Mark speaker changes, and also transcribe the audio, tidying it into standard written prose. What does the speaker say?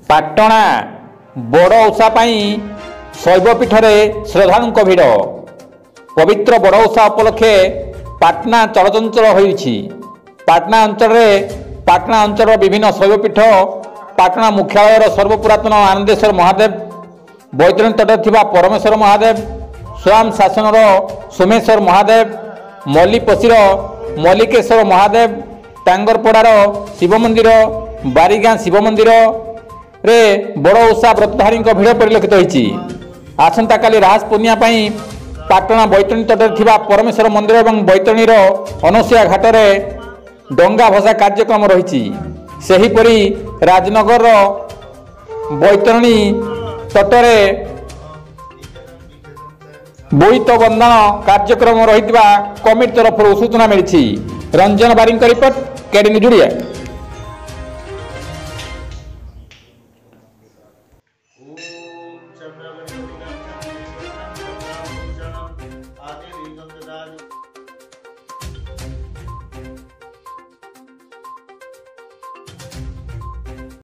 Speaker 1: पाटणा बड़ ओषा शैवपीठ श्रद्धालु भिड़ पवित्र बड़ ओषा उपलक्षे पाटना चलचंचल होइछि। पाटना अंचल विभिन्न शैवपीठ पाटना मुख्यालय सर्वपुरातन आनंदेश्वर महादेव, बैतरणी तट थिबा परमेश्वर महादेव, स्वयं शासन सोमेश्वर महादेव, मल्लीपशीर मल्लिकेश्वर महादेव, टांगरपड़ार शिव मंदिर, बारीगाँ शिव मंदिर रे बड़ ओषा व्रतधारी भिड़ परिलक्षित होइछि। आसंता काली रास पूर्णिमा पाटना बैतरणी तट थिबा परमेश्वर मंदिर और बैतरणीर अनसुया घाट में डंगा भसा कार्यक्रम रही। सेहीपरि राजनगर बैतरणी तटरे बोईत बंधन कार्यक्रम रही कमिटी तरफ सूचना मिली। रंजन बारिंग रिपोर्ट, केडी न्यूज।